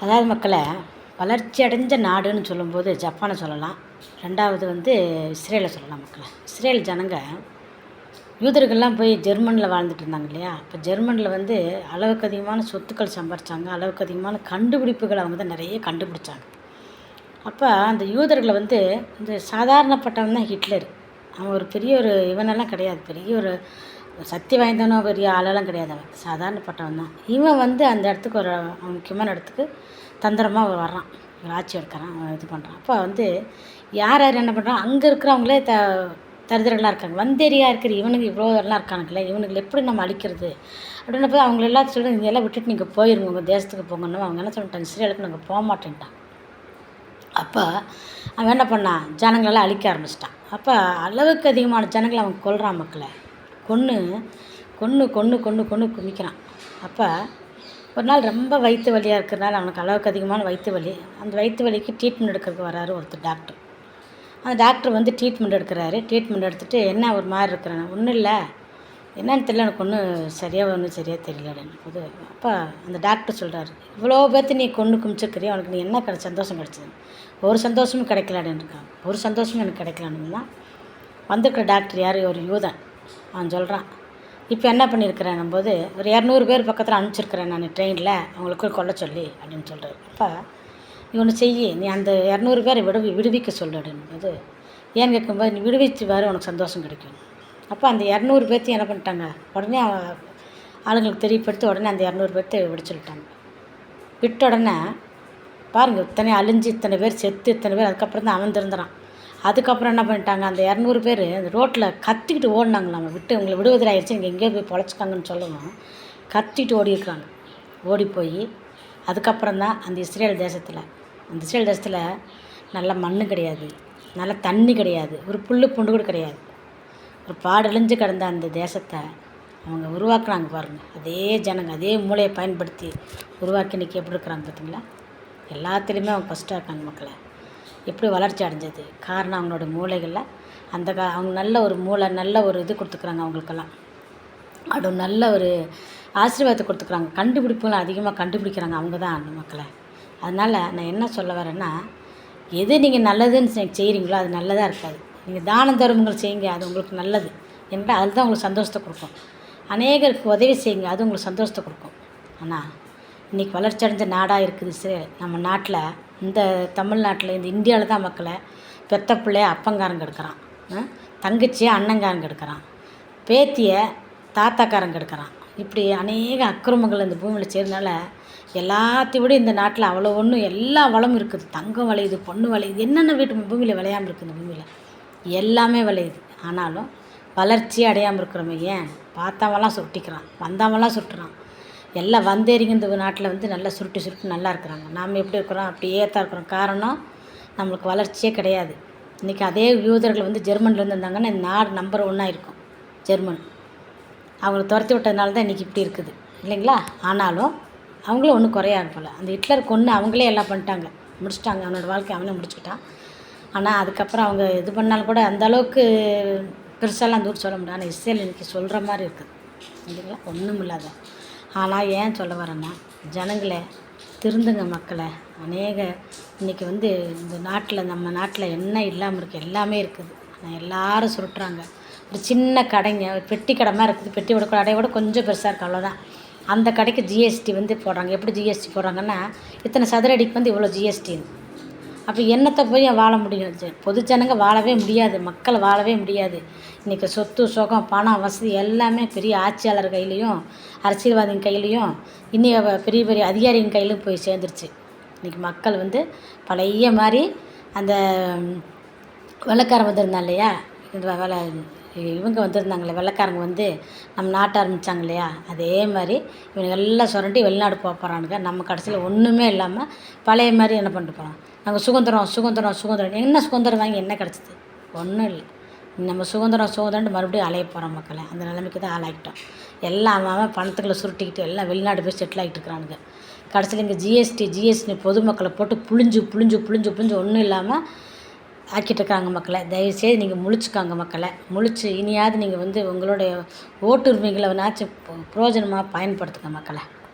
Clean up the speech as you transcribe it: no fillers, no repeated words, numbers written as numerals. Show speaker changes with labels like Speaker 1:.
Speaker 1: அதாவது மக்களை, வளர்ச்சி அடைஞ்ச நாடுன்னு சொல்லும்போது ஜப்பானை சொல்லலாம். 2வது இஸ்ரேலை சொல்லலாம் மக்களை. இஸ்ரேல் ஜனங்க யூதர்கள்லாம் போய் ஜெர்மனியில் வாழ்ந்துட்டு இருந்தாங்க இல்லையா? இப்போ ஜெர்மனியில் அளவுக்கு அதிகமான சொத்துக்கள் சம்பாரித்தாங்க. அளவுக்கு அதிகமான கண்டுபிடிப்புகள் அவங்க நிறைய கண்டுபிடிச்சாங்க. அப்போ அந்த யூதர்களை இந்த சாதாரணப்பட்டவன் தான் ஹிட்லர். அவன் ஒரு பெரிய ஒரு இவனெல்லாம் கிடையாது. பெரிய ஒரு சக்தி வாய்ந்தவனோ பெரிய ஆளெல்லாம் கிடையாது. அவன் சாதாரணப்பட்டவன் தான். இவன் அந்த இடத்துக்கு ஒரு முக்கியமான இடத்துக்கு தந்திரமாக வர்றான். இவன் ஆட்சி எடுக்கிறான், அவன் இது பண்ணுறான். அப்போ யார் யார் என்ன பண்ணுறான், அங்கே இருக்கிறவங்களே தரித்திரர்களாக இருக்காங்க. வந்தேரியாக இருக்கிற இவனுக்கு இவ்வளோ எல்லாம் இருக்கானுங்களே, இவனுக்கு எப்படி நம்ம அழிக்கிறது அப்படின்னு போய் அவங்கள எல்லாத்தையும் சொல்லி நீங்கள் எல்லாம் விட்டுட்டு நீங்கள் போயிருங்க, உங்கள் தேசத்துக்கு போங்கன்னு. அவங்க என்ன சொல்லிட்டாங்க, இஸ்ரேலுக்கு நாங்கள் போக மாட்டேன்ட்டான். அப்போ அவன் என்ன பண்ணான், ஜனங்களெல்லாம் அழிக்க ஆரம்பிச்சிட்டான். அப்போ அளவுக்கு அதிகமான ஜனங்களை அவன் கொல்றான். மக்களை கொன்று கொன்று கொன்று கொன்று கொன்று குமிக்கிறான். அப்போ ஒரு நாள் ரொம்ப வயிற்று வலியாக இருக்கிறனால அவனுக்கு அளவுக்கு அதிகமான வயிற்று வலி. அந்த வயிற்று வலிக்கு ட்ரீட்மெண்ட் எடுக்கிறதுக்கு வராரு ஒருத்தர் டாக்டர். அந்த டாக்டர் ட்ரீட்மெண்ட் எடுக்கிறாரு. ட்ரீட்மெண்ட் எடுத்துகிட்டு என்ன ஒரு மாதிரி இருக்கிறேன், ஒன்றும் இல்லை என்னன்னு தெரியல, எனக்கு ஒன்றும் சரியாக தெரியல அப்படின்னு போது. அப்போ அந்த டாக்டர் சொல்கிறாரு, இவ்வளோ பேர்த்து நீ கொன்று குமிச்சிருக்கிறிய, அவனுக்கு நீ என்ன சந்தோஷம் கிடச்சிது? ஒரு சந்தோஷமும் கிடைக்கல அப்படின்ட்டுருக்கான். ஒரு சந்தோஷமும் எனக்கு கிடைக்கலான்னு தான் வந்திருக்கிற டாக்டர் யார், ஒரு யூதன். அவன் சொல்கிறான், இப்போ என்ன பண்ணியிருக்கிறேன் போது, ஒரு 200 பேர் பக்கத்தில் அனுப்பிச்சிருக்கிறேன் நான் ட்ரெயினில், அவங்களுக்கு கொல்ல சொல்லி அப்படின்னு சொல்கிறார். அப்போ இவனு செய்யி, நீ அந்த 200 பேரை விடுவிக்க சொல்லு அப்படின்போது, ஏன்னு கேட்கும்போது, நீ விடுவிச்சு வேறு உனக்கு சந்தோஷம் கிடைக்கும். அப்போ அந்த 200 பேர்த்தையும் என்ன பண்ணிட்டாங்க, உடனே ஆளுங்களுக்கு தெரியப்படுத்தி உடனே அந்த 200 பேர்த்தை விட சொல்லிட்டாங்க. விட்ட உடனே பாருங்கள், இத்தனை அழிஞ்சு இத்தனை பேர் செத்து இத்தனை பேர் அதுக்கப்புறம் தான் அவன் திறந்துறான். அதுக்கப்புறம் என்ன பண்ணிட்டாங்க, அந்த 200 பேர் அந்த ரோட்டில் கத்திக்கிட்டு ஓடினாங்களாம். உங்களை விடுவதில் ஆயிடுச்சு, நீங்கள் எங்கேயோ போய் பொழைச்சிக்காங்கன்னு சொல்லணும். கத்திக்கிட்டு ஓடி இருக்காங்க. ஓடி போய் அதுக்கப்புறம் தான் அந்த இஸ்ரேல் தேசத்தில் நல்ல மண் கிடையாது, நல்ல தண்ணி கிடையாது, ஒரு புல் பூண்டு கூட கிடையாது. ஒரு பாடழிஞ்சு கிடந்த அந்த தேசத்தை அவங்க உருவாக்குனாங்க பாருங்கள். அதே ஜனங்க அதே மூளையை பயன்படுத்தி உருவாக்கி இன்றைக்கி எப்படி இருக்கிறாங்க பார்த்தீங்களா? எல்லாத்துலேயுமே அவங்க ஃபஸ்ட்டாக இருக்காங்க. மக்களை எப்படி வளர்ச்சி அடைஞ்சது காரணம் அவங்களோட மூளைகளில் அவங்க நல்ல ஒரு மூளை, நல்ல ஒரு இது கொடுத்துக்குறாங்க. அவங்களுக்கெல்லாம் அது நல்ல ஒரு ஆசீர்வாதத்தை கொடுத்துக்குறாங்க. கண்டுபிடிப்புகளும் அதிகமாக கண்டுபிடிக்கிறாங்க அவங்க தான் அந்த மக்களை. அதனால் நான் என்ன சொல்ல வரேன்னா, எது நீங்கள் நல்லதுன்னு செய்கிறீங்களோ அது நல்லதாக இருக்காது. நீங்கள் தான தர்மங்கள் செய்யுங்க, அது உங்களுக்கு நல்லது என்றால் அதுதான் உங்களுக்கு சந்தோஷத்தை கொடுக்கும். அநேகருக்கு உதவி செய்யுங்க, அது உங்களுக்கு சந்தோஷத்தை கொடுக்கும். ஆனால் இன்றைக்கி வளர்ச்சி அடைஞ்ச நாடாக இருக்குது நம்ம நாட்டில், இந்த தமிழ்நாட்டில், இந்த இந்தியாவில் தான் மக்களை பெத்த பிள்ளைய அப்பங்காரங்க எடுக்கிறான், தங்கச்சியை அண்ணங்காரங்க எடுக்கிறான், பேத்தியை தாத்தாக்காரங்க எடுக்கிறான். இப்படி அநேக அக்கிரமங்கள் இந்த பூமியில் செய்கிறதுனால எல்லாத்தையும் விட இந்த நாட்டில் அவ்வளோ ஒன்றும் எல்லா வளமும் இருக்குது. தங்கம் விளையுது, பொண்ணு விளையுது, என்னென்ன வீட்டு பூமியில் விளையாமல் இருக்குது. இந்த பூமியில் எல்லாமே விளையுது. ஆனாலும் வளர்ச்சியே அடையாமல் இருக்கிறோமே. ஏன்? பார்த்தவெல்லாம் சுருட்டிக்கிறான், வந்தவெல்லாம் சுட்டுறான். எல்லாம் வந்தேறிங்க இந்த நாட்டில் நல்லா சுருட்டி நல்லா இருக்கிறாங்க. நாம் எப்படி இருக்கிறோம், அப்படியே தான் இருக்கிறோம். காரணம் நம்மளுக்கு வளர்ச்சியே கிடையாது. இன்றைக்கி அதே யூதர்கள் ஜெர்மனிலேருந்து இருந்தாங்கன்னா இந்த நாடு நம்பர் 1 இருக்கும். ஜெர்மன் அவங்கள துரத்தி விட்டதுனால தான் இன்றைக்கி இப்படி இருக்குது இல்லைங்களா? ஆனாலும் அவங்களும் ஒன்றும் குறையாது போல். அந்த ஹிட்லர் கொன்று அவங்களே எல்லாம் பண்ணிட்டாங்க, முடிச்சிட்டாங்க. அவனோட வாழ்க்கை அவனே முடிச்சுக்கிட்டான். ஆனால் அதுக்கப்புறம் அவங்க இது பண்ணாலும் கூட அந்த அளவுக்கு பெருசாலாம் அந்த ஊர் சொல்ல முடியாது. ஆனால் இஸ்ரேல் இன்றைக்கி சொல்கிற மாதிரி இருக்குது இல்லைங்களா? ஒன்றும் இல்லாத. ஆனால் ஏன் சொல்ல வரேன்னா, ஜனங்களே திருந்துங்க மக்களை. அநேக இன்றைக்கி இந்த நாட்டில், நம்ம நாட்டில் என்ன இல்லாமல் இருக்குது, எல்லாமே இருக்குது. ஆனால் எல்லோரும் சுருட்டுறாங்க. ஒரு சின்ன கடைங்க, ஒரு பெட்டி கடை மாதிரி இருக்குது. பெட்டியோட கடையோட கொஞ்சம் பெருசாக இருக்குது, அவ்வளோதான். அந்த கடைக்கு ஜிஎஸ்டி போடுறாங்க. எப்படி ஜிஎஸ்டி போடுறாங்கன்னா, இத்தனை சதுரடிக்கு இவ்வளோ ஜிஎஸ்டி. அப்போ என்னத்தை போய் வாழ முடியும்? பொது ஜனங்க வாழவே முடியாது, மக்கள் வாழவே முடியாது. இன்றைக்கி சொத்து சுகம் பணம் வசதி எல்லாமே பெரிய ஆட்சியாளர் கையிலையும் அரசியல்வாதியின் கையிலையும் இன்னும் பெரிய பெரிய அதிகாரியின் கையிலும் போய் சேர்ந்துருச்சு. இன்றைக்கி மக்கள் பழைய மாதிரி அந்த வெள்ளைக்காரன் வந்திருந்தான் இல்லையா, இந்த இவங்க வந்திருந்தாங்களே வெள்ளைக்காரங்க நம்ம நாட்டை ஆரம்பித்தாங்க இல்லையா, அதே மாதிரி இவங்க எல்லாம் சுரண்டி வெளிநாடு போகிறானுங்க. நம்ம கடைசியில் ஒன்றுமே இல்லாமல் பழைய மாதிரி என்ன பண்ணிட்டு போகிறோம், நாங்கள் சுதந்திரம் என்ன சுதந்திரம் வாங்கி என்ன கிடச்சிது? ஒன்றும் இல்லை. நம்ம சுதந்திரம்னு மறுபடியும் அலைய போகிறோம் மக்களை. அந்த நிலைமைக்கு தான் ஆளாகிட்டோம். எல்லாம் அவன் பணத்துக்களை சுருட்டிக்கிட்டு எல்லாம் வெளிநாடு போய் செட்டில் ஆகிட்டு இருக்கிறானுங்க. கடைசியில் இங்கே ஜிஎஸ்டி பொதுமக்களை போட்டு புழிஞ்சு ஒன்றும் இல்லாமல் ஆக்கிட்டு இருக்காங்க மக்களை. தயவுசெய்து நீங்கள் முழிச்சுக்காங்க மக்களை. முழிச்சு இனியாவது நீங்கள் உங்களுடைய ஓட்டுரிமைகளை பிரயோஜனமாக பயன்படுத்துங்க மக்களை.